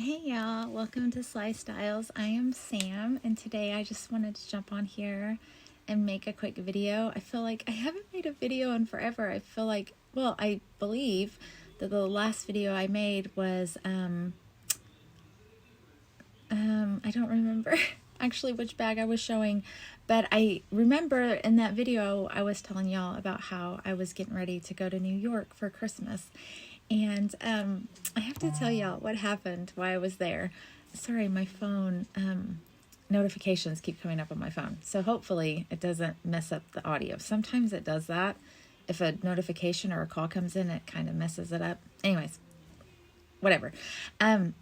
Hey y'all, welcome to Sly Styles. I am Sam, and today I just wanted to jump on here and make a quick video. I feel like I haven't made a video in forever. I feel like, well, I believe that the last video I made was, I don't remember actually which bag I was showing, but I remember in that video I was telling y'all about how I was getting ready to go to New York for Christmas. And I have to tell y'all what happened while I was there. Sorry, my phone notifications keep coming up on my phone. So hopefully it doesn't mess up the audio. Sometimes it does that. If a notification or a call comes in, it kind of messes it up. Anyways, whatever. We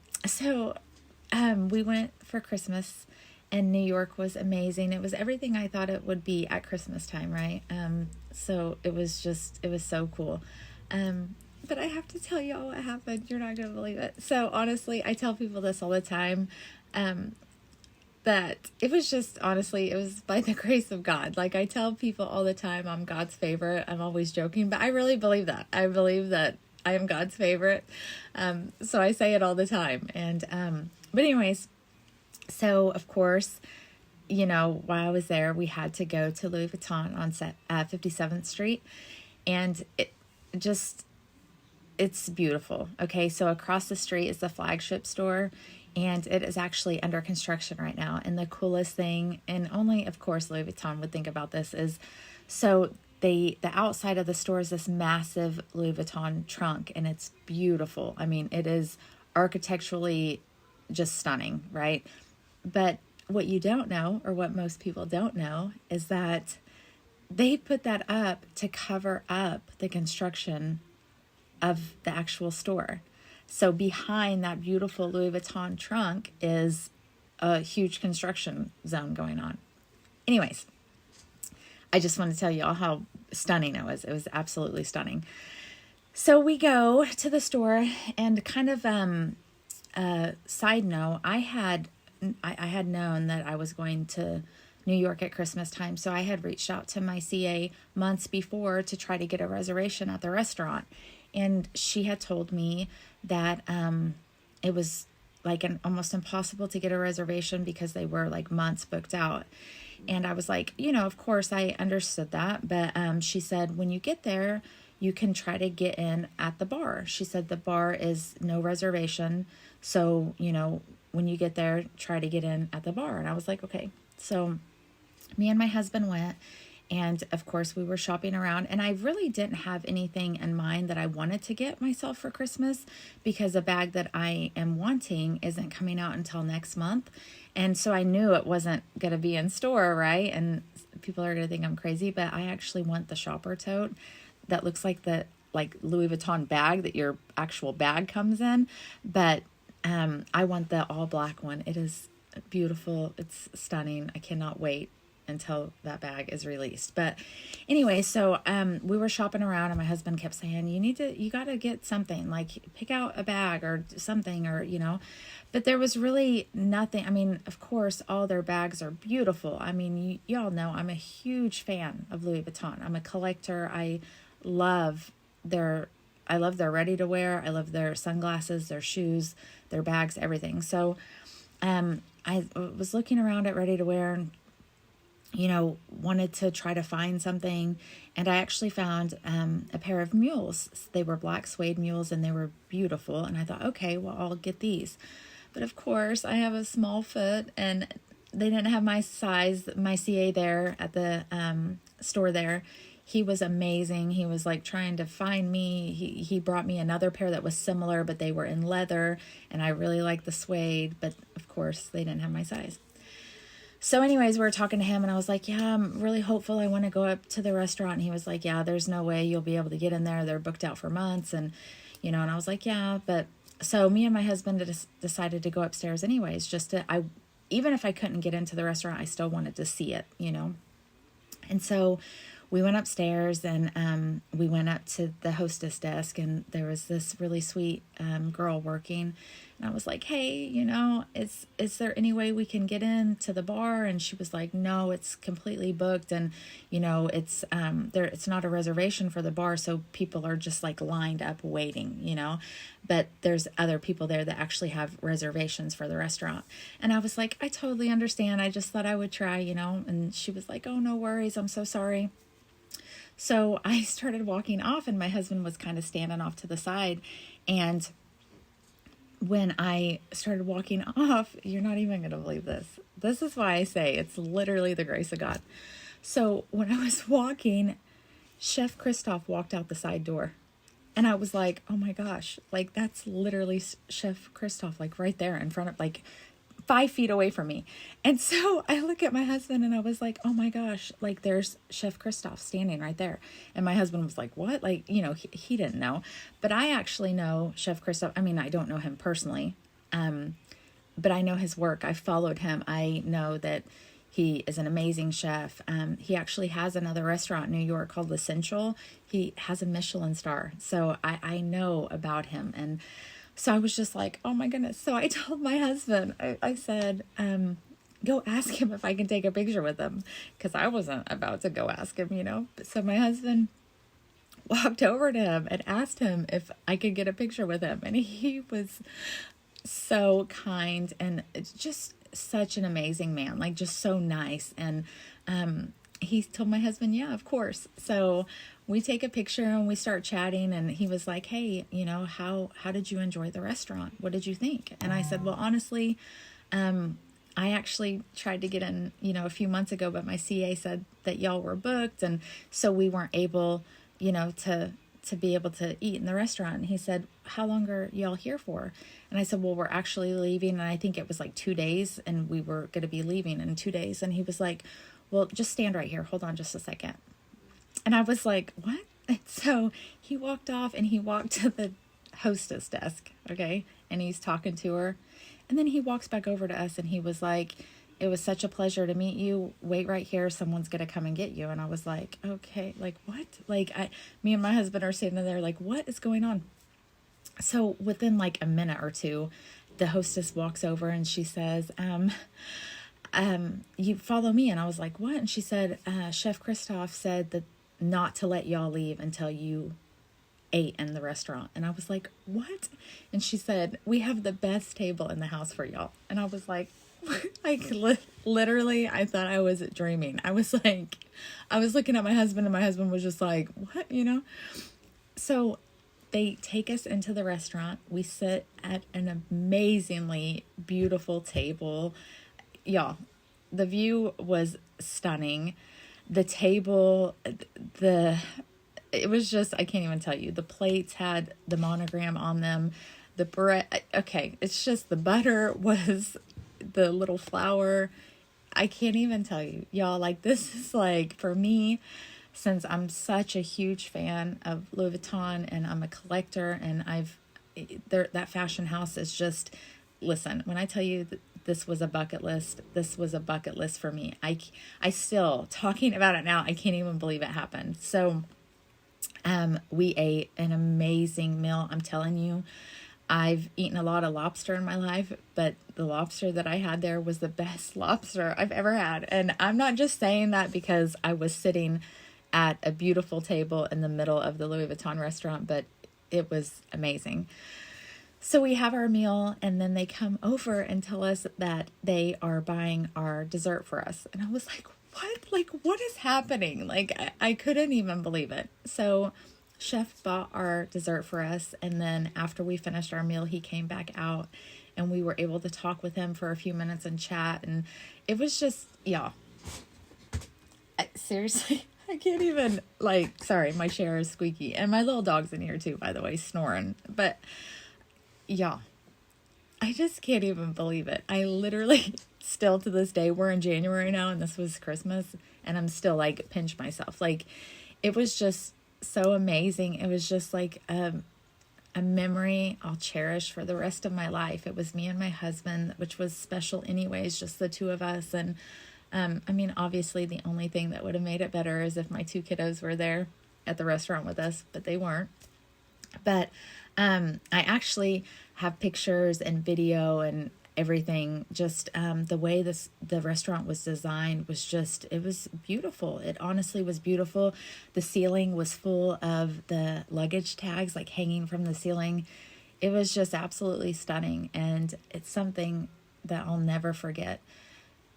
went for Christmas, and New York was amazing. It was everything I thought it would be at Christmas time, right? So it was so cool. But I have to tell y'all what happened. You're not going to believe it. So honestly, I tell people this all the time, that it was just, honestly, it was by the grace of God. Like I tell people all the time, I'm God's favorite. I'm always joking, but I really believe that. I believe that I am God's favorite. So I say it all the time. But anyways, so of course, while I was there, we had to go to Louis Vuitton on 57th Street. And it's beautiful. Okay, so across the street is the flagship store, and it is actually under construction right now. And the coolest thing, and only of course Louis Vuitton would think about this, is so the outside of the store is this massive Louis Vuitton trunk, and it's beautiful. I mean, it is architecturally just stunning, right? But what you don't know, or what most people don't know, is that they put that up to cover up the construction of the actual store. So behind that beautiful Louis Vuitton trunk is a huge construction zone going on. Anyways, I just want to tell you all how stunning it was. It was absolutely stunning. So we go to the store, and kind of side note, I had known that I was going to New York at Christmas time, so I had reached out to my CA months before to try to get a reservation at the restaurant. And she had told me that it was like almost impossible to get a reservation because they were like months booked out. And I was like, of course I understood that. But she said, when you get there, you can try to get in at the bar. She said the bar is no reservation. So, when you get there, try to get in at the bar. And I was like, okay. So me and my husband went. And of course we were shopping around, and I really didn't have anything in mind that I wanted to get myself for Christmas, because a bag that I am wanting isn't coming out until next month. And so I knew it wasn't going to be in store, right? And people are going to think I'm crazy, but I actually want the shopper tote that looks like the Louis Vuitton bag that your actual bag comes in. But I want the all black one. It is beautiful. It's stunning. I cannot wait until that bag is released. But anyway, so we were shopping around, and my husband kept saying, you got to get something, like pick out a bag or something, or but there was really nothing. I mean, of course all their bags are beautiful. I mean, y'all know I'm a huge fan of Louis Vuitton. I'm a collector. I love their ready to wear. I love their sunglasses, their shoes, their bags, everything. So I was looking around at ready to wear, and wanted to try to find something. And I actually found a pair of mules. They were black suede mules, and they were beautiful. And I thought, okay, well, I'll get these. But of course, I have a small foot, and they didn't have my size. My CA there at the store there, he was amazing. He was like trying to find me. He brought me another pair that was similar, but they were in leather, and I really liked the suede. But of course, they didn't have my size. So anyways, we were talking to him, and I was like, yeah, I'm really hopeful. I want to go up to the restaurant. And he was like, yeah, there's no way you'll be able to get in there. They're booked out for months. And, and I was like, yeah, but so me and my husband decided to go upstairs anyways, even if I couldn't get into the restaurant, I still wanted to see it, And so we went upstairs, and we went up to the hostess desk, and there was this really sweet girl working. And I was like, hey, is there any way we can get into the bar? And she was like, no, it's completely booked. And, it's not a reservation for the bar. So people are just like lined up waiting. But there's other people there that actually have reservations for the restaurant. And I was like, I totally understand. I just thought I would try, and she was like, oh, no worries. I'm so sorry. So I started walking off, and my husband was kind of standing off to the side. And when I started walking off, you're not even going to believe this. This is why I say it's literally the grace of God. So when I was walking, Chef Kristoff walked out the side door. And I was like, oh my gosh, like that's literally Chef Kristoff, like right there in front of, like 5 feet away from me. And so I look at my husband and I was like, oh my gosh, like there's Chef Kristoff standing right there. And my husband was like, what? Like, he didn't know, but I actually know Chef Kristoff. I mean, I don't know him personally, but I know his work. I followed him. I know that he is an amazing chef. He actually has another restaurant in New York called L'Essential. He has a Michelin star. So I know about him. And so I was just like, oh my goodness. So I told my husband, I said, go ask him if I can take a picture with him. Because I wasn't about to go ask him. So my husband walked over to him and asked him if I could get a picture with him. And he was so kind and just such an amazing man, like just so nice. And he told my husband, yeah, of course. So we take a picture and we start chatting, and he was like, hey, how did you enjoy the restaurant? What did you think? And I said, well, honestly, I actually tried to get in, a few months ago, but my CA said that y'all were booked. And so we weren't able, to be able to eat in the restaurant. And he said, how long are y'all here for? And I said, well, we're actually leaving. And I think it was like 2 days, and we were going to be leaving in 2 days. And he was like, well, just stand right here. Hold on just a second. And I was like, what? And so he walked off and he walked to the hostess desk. Okay. And he's talking to her. And then he walks back over to us and he was like, it was such a pleasure to meet you. Wait right here. Someone's going to come and get you. And I was like, okay, like what? Like me and my husband are sitting there like, what is going on? So within like a minute or two, the hostess walks over and she says, you follow me. And I was like, what? And she said, Chef Kristoff said that not to let y'all leave until you ate in the restaurant. And I was like, what? And she said, we have the best table in the house for y'all. And I was like, literally, I thought I was dreaming. I was looking at my husband and my husband was just like, what, So they take us into the restaurant. We sit at an amazingly beautiful table. Y'all, the view was stunning. The table, it was just, I can't even tell you. The plates had the monogram on them. The bread, okay, it's just the butter was the little flour. I can't even tell you. Y'all, like this is like, for me, since I'm such a huge fan of Louis Vuitton and I'm a collector and that fashion house is just, listen, when I tell you that this was a bucket list for me. I still, talking about it now, I can't even believe it happened. So we ate an amazing meal. I'm telling you, I've eaten a lot of lobster in my life, but the lobster that I had there was the best lobster I've ever had. And I'm not just saying that because I was sitting at a beautiful table in the middle of the Louis Vuitton restaurant, but it was amazing. So we have our meal, and then they come over and tell us that they are buying our dessert for us. And I was like, what? Like, what is happening? Like, I couldn't even believe it. So Chef bought our dessert for us, and then after we finished our meal, he came back out, and we were able to talk with him for a few minutes and chat, and it was just, yeah. Seriously, I can't even, like, sorry, my chair is squeaky, and my little dog's in here too, by the way, snoring, but yeah, I just can't even believe it. I literally still to this day, we're in January now, and this was Christmas, and I'm still like pinch myself. Like, it was just so amazing. It was just like a memory I'll cherish for the rest of my life. It was me and my husband, which was special anyways, just the two of us. And I mean, obviously the only thing that would have made it better is if my two kiddos were there at the restaurant with us, but they weren't. But I actually have pictures and video and everything. Just the way the restaurant was designed was just, it was beautiful. It honestly was beautiful. The ceiling was full of the luggage tags like hanging from the ceiling. It was just absolutely stunning, and it's something that I'll never forget.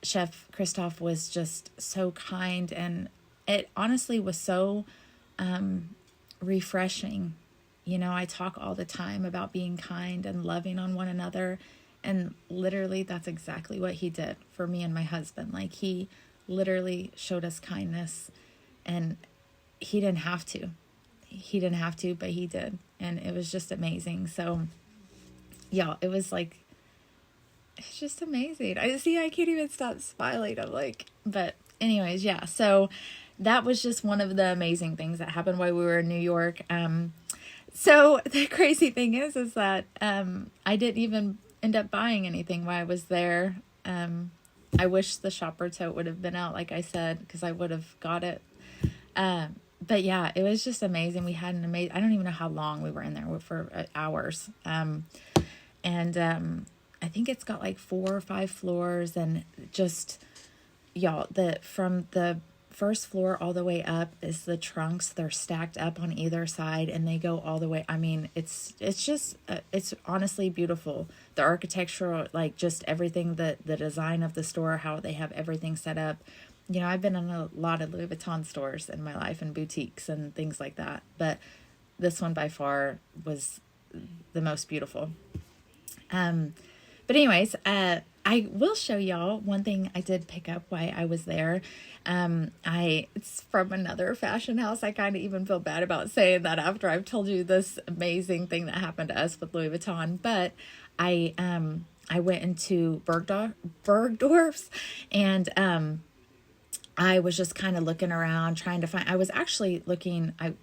Chef Kristoff was just so kind, and it honestly was so refreshing. You know, I talk all the time about being kind and loving on one another, and literally that's exactly what he did for me and my husband. Like, he literally showed us kindness, and he didn't have to. He didn't have to, but he did, and it was just amazing. So, yeah, it was like, it's just amazing. I can't even stop smiling. I'm like, but anyways, yeah. So that was just one of the amazing things that happened while we were in New York. So the crazy thing is that I didn't even end up buying anything while I was there. I wish the shopper tote would have been out, like I said, because I would have got it. But yeah, it was just amazing. We had an amazing, I don't even know how long we were in there for hours. I think it's got like 4 or 5 floors, and just, y'all, from the first floor all the way up is the trunks. They're stacked up on either side, and they go all the way. I mean, it's just, it's honestly beautiful. The architectural, like, just everything, the design of the store, how they have everything set up. You know, I've been in a lot of Louis Vuitton stores in my life, and boutiques and things like that, but this one by far was the most beautiful. But anyways, I will show y'all one thing I did pick up while I was there. It's from another fashion house. I kind of even feel bad about saying that after I've told you this amazing thing that happened to us with Louis Vuitton. But I went into Bergdorf's, and I was just kind of looking around, trying to find, I was actually looking, I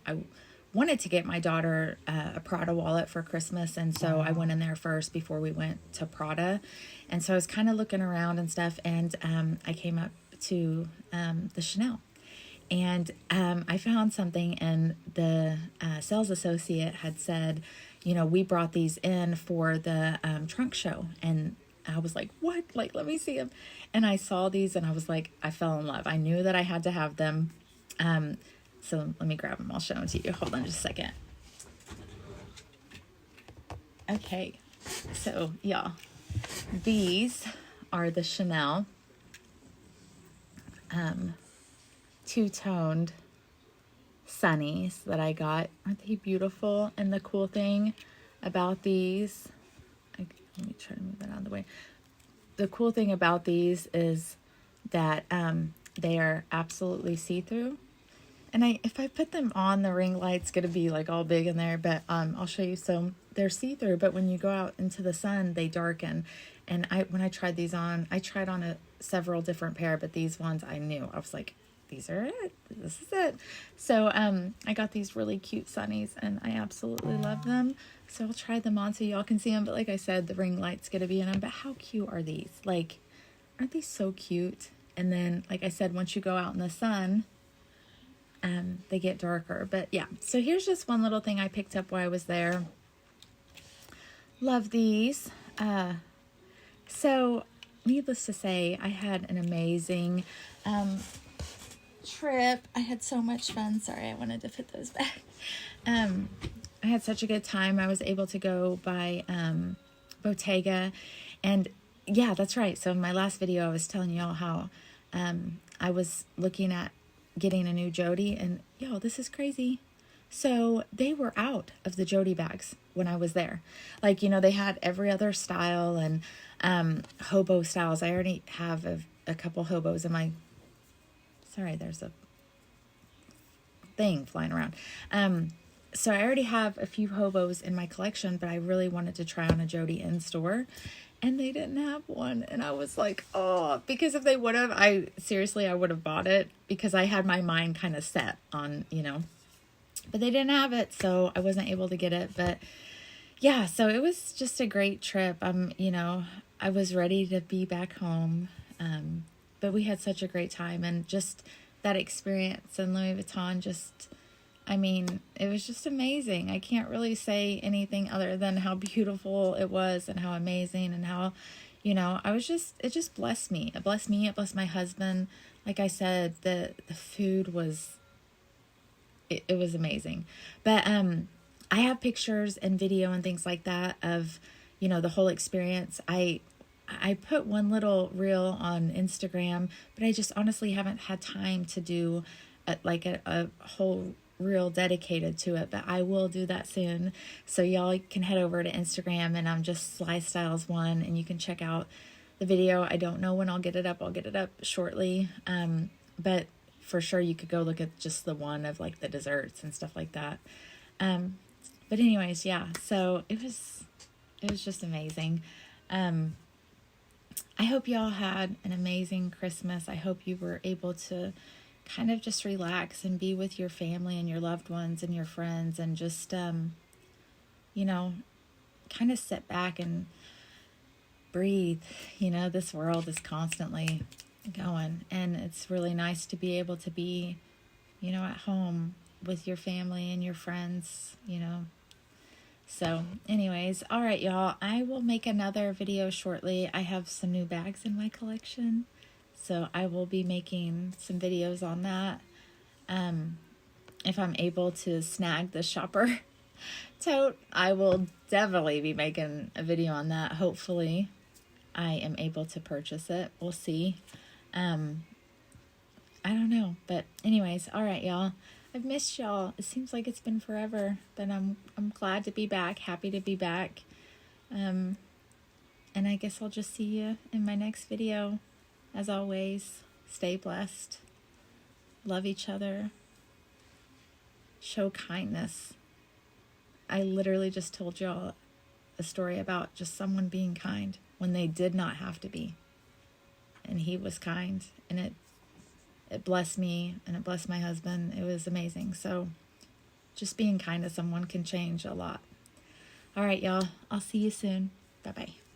wanted to get my daughter a Prada wallet for Christmas, and so I went in there first before we went to Prada. And so I was kind of looking around and stuff, and I came up to the Chanel, and I found something, and the sales associate had said, you know, we brought these in for the trunk show. And I was like, what? Like, let me see them. And I saw these, and I was like, I fell in love. I knew that I had to have them. So let me grab them. I'll show them to you. Hold on just a second. Okay. So, yeah. These are the Chanel two-toned sunnies that I got. Aren't they beautiful? And the cool thing about these, let me try to move that out of the way. The cool thing about these is that they are absolutely see-through. And if I put them on, the ring light's going to be like all big in there, but I'll show you. So they're see-through, but when you go out into the sun, they darken. And when I tried these on, I tried on several different pair, but these ones I knew. I was like, these are it. This is it. So I got these really cute sunnies, and I absolutely love them. So I'll try them on so y'all can see them. But like I said, the ring light's going to be in them. But how cute are these? Like, aren't these so cute? And then, like I said, once you go out in the sun, they get darker. But yeah, so here's just one little thing I picked up while I was there. Love these. So needless to say, I had an amazing trip. I had so much fun. Sorry, I wanted to put those back. I had such a good time. I was able to go by Bottega, and yeah, that's right. So in my last video, I was telling y'all how I was looking at getting a new Jody, and yo, this is crazy. So they were out of the Jody bags when I was there. Like, you know, they had every other style and hobo styles. I already have a couple hobos in my, sorry, there's a thing flying around. So I already have a few hobos in my collection, but I really wanted to try on a Jody in store, and they didn't have one. And I was like, oh, because if they would have, I would have bought it, because I had my mind kind of set on, you know, but they didn't have it. So I wasn't able to get it. But yeah, so it was just a great trip. You know, I was ready to be back home. But we had such a great time, and just that experience in Louis Vuitton just I mean, it was just amazing. I can't really say anything other than how beautiful it was and how amazing and how, it just blessed me. It blessed me. It blessed my husband. Like I said, the food was, it was amazing. But I have pictures and video and things like that of, the whole experience. I put one little reel on Instagram, but I just honestly haven't had time to do a whole reel dedicated to it, but I will do that soon. So y'all can head over to Instagram, and I'm just Sly Styles 1, and you can check out the video. I don't know when I'll get it up. I'll get it up shortly. But for sure you could go look at just the one of like the desserts and stuff like that. But anyways, yeah, so it was just amazing. I hope y'all had an amazing Christmas. I hope you were able to kind of just relax and be with your family and your loved ones and your friends, and just, kind of sit back and breathe. This world is constantly going, and it's really nice to be able to be, at home with your family and your friends, So anyways, all right, y'all, I will make another video shortly. I have some new bags in my collection, so I will be making some videos on that. If I'm able to snag the shopper tote, I will definitely be making a video on that. Hopefully I am able to purchase it. We'll see. I don't know, but anyways, all right, y'all. I've missed y'all. It seems like it's been forever, but I'm glad to be back, happy to be back. And I guess I'll just see you in my next video. As always, stay blessed. Love each other. Show kindness. I literally just told y'all a story about just someone being kind when they did not have to be. And he was kind, and it blessed me, and it blessed my husband. It was amazing. So just being kind to someone can change a lot. All right, y'all. I'll see you soon. Bye-bye.